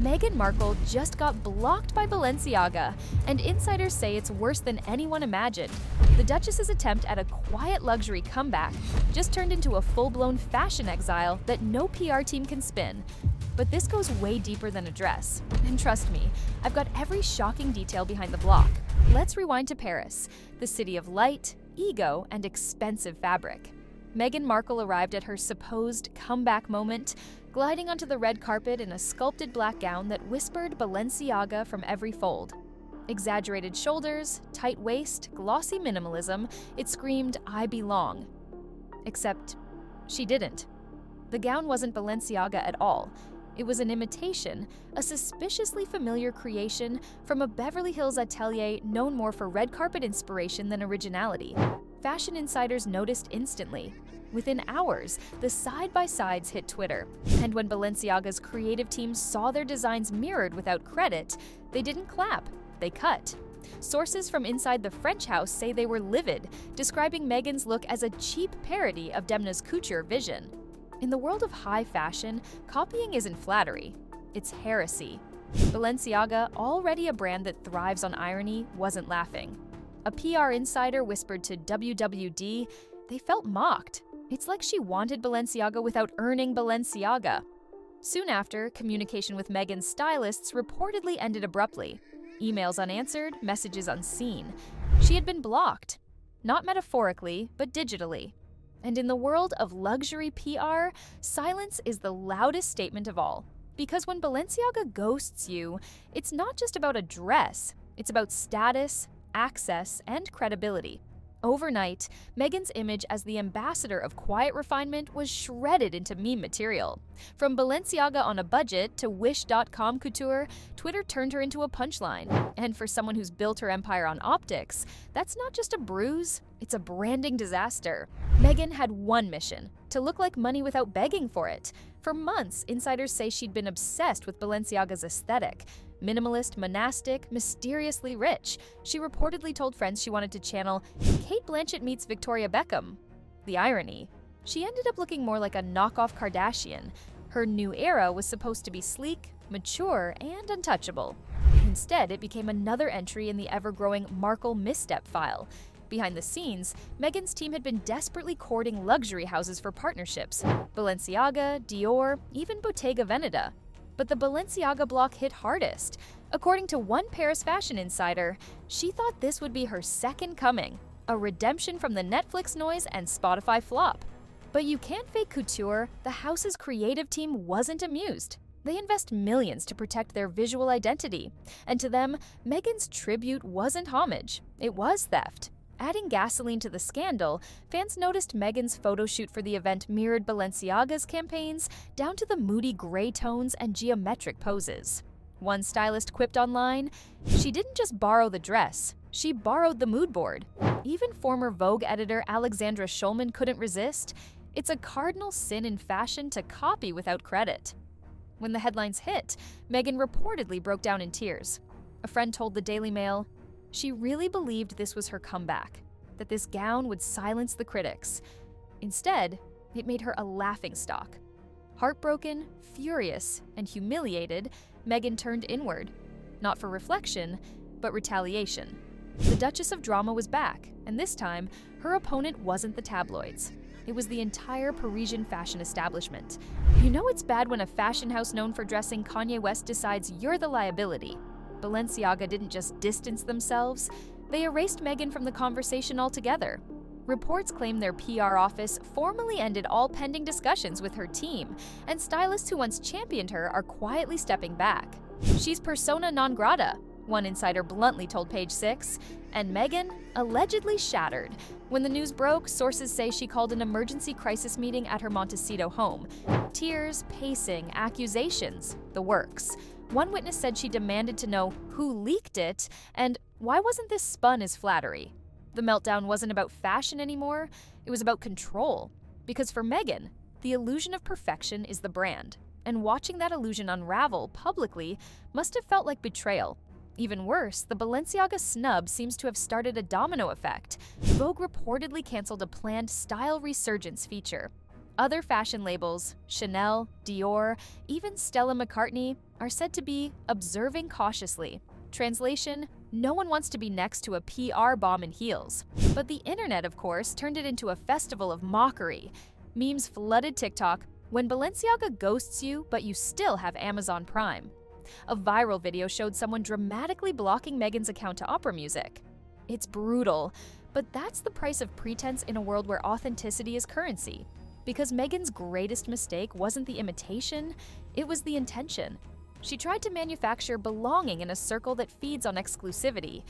Meghan Markle just got blocked by Balenciaga, and insiders say it's worse than anyone imagined. The Duchess's attempt at a quiet luxury comeback just turned into a full-blown fashion exile that no PR team can spin. But this goes way deeper than a dress. And trust me, I've got every shocking detail behind the block. Let's rewind to Paris, the city of light, ego, and expensive fabric. Meghan Markle arrived at her supposed comeback moment, gliding onto the red carpet in a sculpted black gown that whispered Balenciaga from every fold. Exaggerated shoulders, tight waist, glossy minimalism, it screamed, "I belong." Except, she didn't. The gown wasn't Balenciaga at all. It was an imitation, a suspiciously familiar creation from a Beverly Hills atelier known more for red carpet inspiration than originality. Fashion insiders noticed instantly. Within hours, the side-by-sides hit Twitter, and when Balenciaga's creative team saw their designs mirrored without credit, they didn't clap, they cut. Sources from inside the French house say they were livid, describing Meghan's look as a cheap parody of Demna's couture vision. In the world of high fashion, copying isn't flattery, it's heresy. Balenciaga, already a brand that thrives on irony, wasn't laughing. A PR insider whispered to WWD, they felt mocked. It's like she wanted Balenciaga without earning Balenciaga. Soon after, communication with Meghan's stylists reportedly ended abruptly. Emails unanswered, messages unseen. She had been blocked. Not metaphorically, but digitally. And in the world of luxury PR, silence is the loudest statement of all. Because when Balenciaga ghosts you, it's not just about a dress, it's about status, access, and credibility. Overnight, Meghan's image as the ambassador of quiet refinement was shredded into meme material. From Balenciaga on a budget to Wish.com couture, Twitter turned her into a punchline. And for someone who's built her empire on optics, that's not just a bruise, it's a branding disaster. Meghan had one mission: to look like money without begging for it. For months, insiders say she'd been obsessed with Balenciaga's aesthetic. Minimalist, monastic, mysteriously rich. She reportedly told friends she wanted to channel Kate Blanchett meets Victoria Beckham. The irony. She ended up looking more like a knockoff Kardashian. Her new era was supposed to be sleek, mature, and untouchable. Instead, it became another entry in the ever-growing Markle misstep file. Behind the scenes, Meghan's team had been desperately courting luxury houses for partnerships. Balenciaga, Dior, even Bottega Veneta. But the Balenciaga block hit hardest. According to one Paris fashion insider, she thought this would be her second coming, a redemption from the Netflix noise and Spotify flop. But you can't fake couture, the house's creative team wasn't amused. They invest millions to protect their visual identity. And to them, Meghan's tribute wasn't homage, it was theft. Adding gasoline to the scandal, fans noticed Meghan's photo shoot for the event mirrored Balenciaga's campaigns down to the moody gray tones and geometric poses. One stylist quipped online, "She didn't just borrow the dress, she borrowed the mood board." Even former Vogue editor Alexandra Schulman couldn't resist. It's a cardinal sin in fashion to copy without credit. When the headlines hit, Meghan reportedly broke down in tears. A friend told the Daily Mail, she really believed this was her comeback, that this gown would silence the critics. Instead, it made her a laughingstock. Heartbroken, furious, and humiliated, Meghan turned inward. Not for reflection, but retaliation. The Duchess of Drama was back, and this time, her opponent wasn't the tabloids. It was the entire Parisian fashion establishment. You know it's bad when a fashion house known for dressing Kanye West decides you're the liability. Balenciaga didn't just distance themselves, they erased Meghan from the conversation altogether. Reports claim their PR office formally ended all pending discussions with her team, and stylists who once championed her are quietly stepping back. She's persona non grata, one insider bluntly told Page Six, and Meghan allegedly shattered. When the news broke, sources say she called an emergency crisis meeting at her Montecito home. Tears, pacing, accusations, the works. One witness said she demanded to know who leaked it and why wasn't this spun as flattery. The meltdown wasn't about fashion anymore, it was about control. Because for Meghan, the illusion of perfection is the brand, and watching that illusion unravel publicly must have felt like betrayal. Even worse, the Balenciaga snub seems to have started a domino effect. Vogue reportedly canceled a planned style resurgence feature. Other fashion labels, Chanel, Dior, even Stella McCartney, are said to be observing cautiously. Translation: no one wants to be next to a PR bomb in heels. But the internet, of course, turned it into a festival of mockery. Memes flooded TikTok: when Balenciaga ghosts you, but you still have Amazon Prime. A viral video showed someone dramatically blocking Meghan's account to opera music. It's brutal, but that's the price of pretense in a world where authenticity is currency. Because Meghan's greatest mistake wasn't the imitation, it was the intention. She tried to manufacture belonging in a circle that feeds on exclusivity.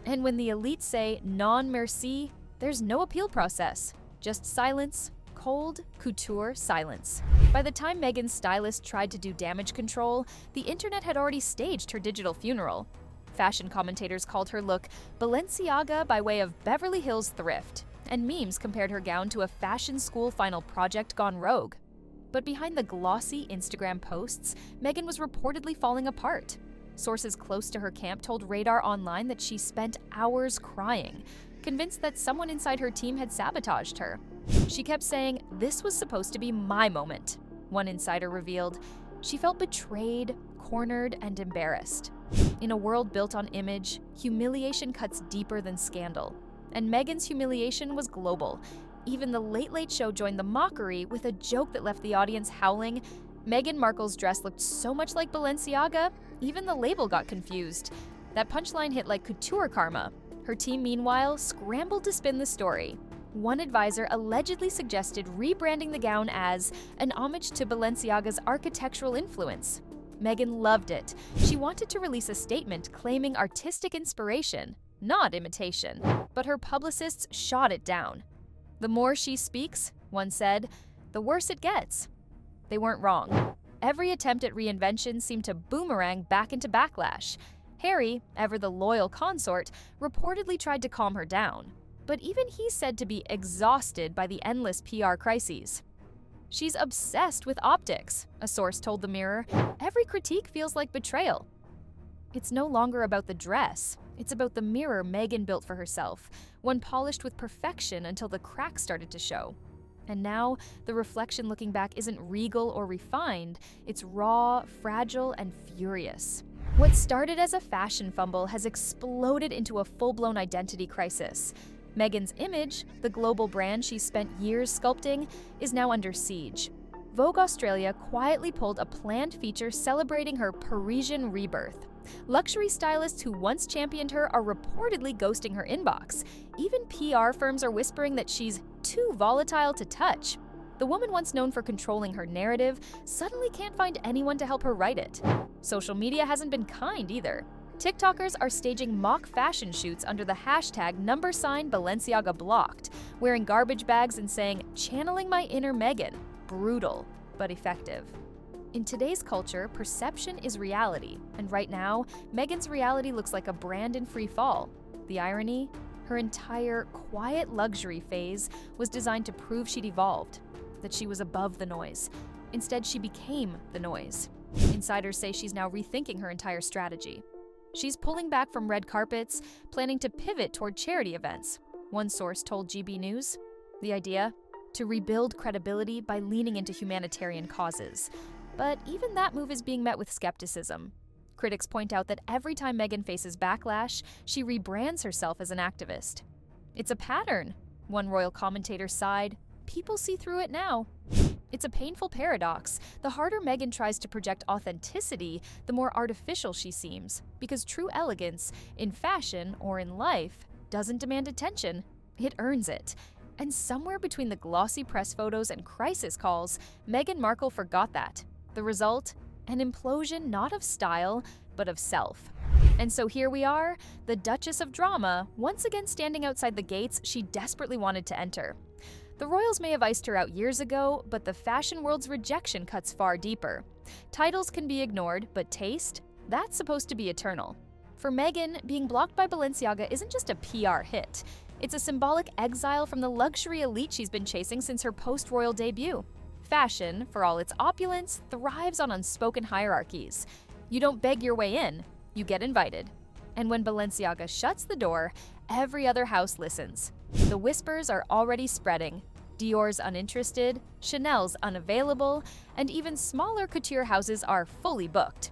And when the elites say non merci, there's no appeal process, just silence, cold, couture silence. By the time Meghan's stylist tried to do damage control, the internet had already staged her digital funeral. Fashion commentators called her look Balenciaga by way of Beverly Hills thrift, and memes compared her gown to a fashion school final project gone rogue. But behind the glossy Instagram posts, Meghan was reportedly falling apart. Sources close to her camp told Radar Online that she spent hours crying, convinced that someone inside her team had sabotaged her. She kept saying, "This was supposed to be my moment." One insider revealed, she felt betrayed, cornered, and embarrassed. In a world built on image, humiliation cuts deeper than scandal. And Meghan's humiliation was global. Even the Late Late Show joined the mockery with a joke that left the audience howling. Meghan Markle's dress looked so much like Balenciaga, even the label got confused. That punchline hit like couture karma. Her team, meanwhile, scrambled to spin the story. One advisor allegedly suggested rebranding the gown as an homage to Balenciaga's architectural influence. Meghan loved it. She wanted to release a statement claiming artistic inspiration, not imitation. But her publicists shot it down. "The more she speaks," one said, "the worse it gets." They weren't wrong. Every attempt at reinvention seemed to boomerang back into backlash. Harry, ever the loyal consort, reportedly tried to calm her down. But even he's said to be exhausted by the endless PR crises. "She's obsessed with optics," a source told the Mirror. "Every critique feels like betrayal." It's no longer about the dress. It's about the mirror Meghan built for herself, one polished with perfection until the cracks started to show. And now, the reflection looking back isn't regal or refined, it's raw, fragile, and furious. What started as a fashion fumble has exploded into a full-blown identity crisis. Meghan's image, the global brand she spent years sculpting, is now under siege. Vogue Australia quietly pulled a planned feature celebrating her Parisian rebirth. Luxury stylists who once championed her are reportedly ghosting her inbox. Even PR firms are whispering that she's too volatile to touch. The woman once known for controlling her narrative suddenly can't find anyone to help her write it. Social media hasn't been kind either. TikTokers are staging mock fashion shoots under the hashtag #Balenciaga blocked, wearing garbage bags and saying, "channeling my inner Meghan." Brutal, but effective. In today's culture, perception is reality, and right now, Meghan's reality looks like a brand in free fall. The irony? Her entire quiet luxury phase was designed to prove she'd evolved, that she was above the noise. Instead, she became the noise. Insiders say she's now rethinking her entire strategy. She's pulling back from red carpets, planning to pivot toward charity events. One source told GB News, the idea? To rebuild credibility by leaning into humanitarian causes. But even that move is being met with skepticism. Critics point out that every time Meghan faces backlash, she rebrands herself as an activist. "It's a pattern," one royal commentator sighed. "People see through it now." It's a painful paradox. The harder Meghan tries to project authenticity, the more artificial she seems, because true elegance, in fashion or in life, doesn't demand attention. It earns it. And somewhere between the glossy press photos and crisis calls, Meghan Markle forgot that. The result? An implosion not of style, but of self. And so here we are, the Duchess of Drama, once again standing outside the gates she desperately wanted to enter. The royals may have iced her out years ago, but the fashion world's rejection cuts far deeper. Titles can be ignored, but taste? That's supposed to be eternal. For Meghan, being blocked by Balenciaga isn't just a PR hit. It's a symbolic exile from the luxury elite she's been chasing since her post-royal debut. Fashion, for all its opulence, thrives on unspoken hierarchies. You don't beg your way in, you get invited. And when Balenciaga shuts the door, every other house listens. The whispers are already spreading. Dior's uninterested, Chanel's unavailable, and even smaller couture houses are fully booked.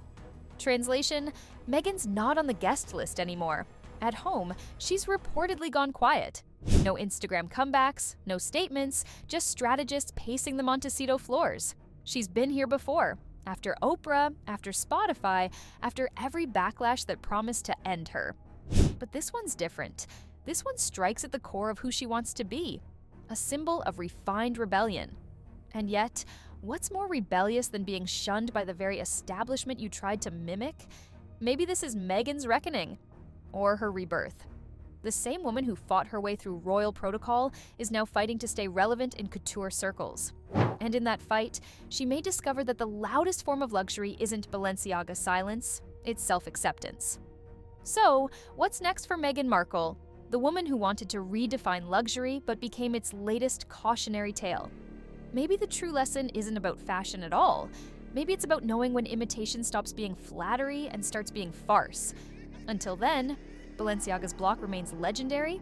Translation: Meghan's not on the guest list anymore. At home, she's reportedly gone quiet. No Instagram comebacks, no statements, just strategists pacing the Montecito floors. She's been here before, after Oprah, after Spotify, after every backlash that promised to end her. But this one's different. This one strikes at the core of who she wants to be, a symbol of refined rebellion. And yet, what's more rebellious than being shunned by the very establishment you tried to mimic? Maybe this is Meghan's reckoning, or her rebirth. The same woman who fought her way through royal protocol is now fighting to stay relevant in couture circles. And in that fight, she may discover that the loudest form of luxury isn't Balenciaga silence, it's self-acceptance. So, what's next for Meghan Markle, the woman who wanted to redefine luxury but became its latest cautionary tale? Maybe the true lesson isn't about fashion at all. Maybe it's about knowing when imitation stops being flattery and starts being farce. Until then, Balenciaga's block remains legendary,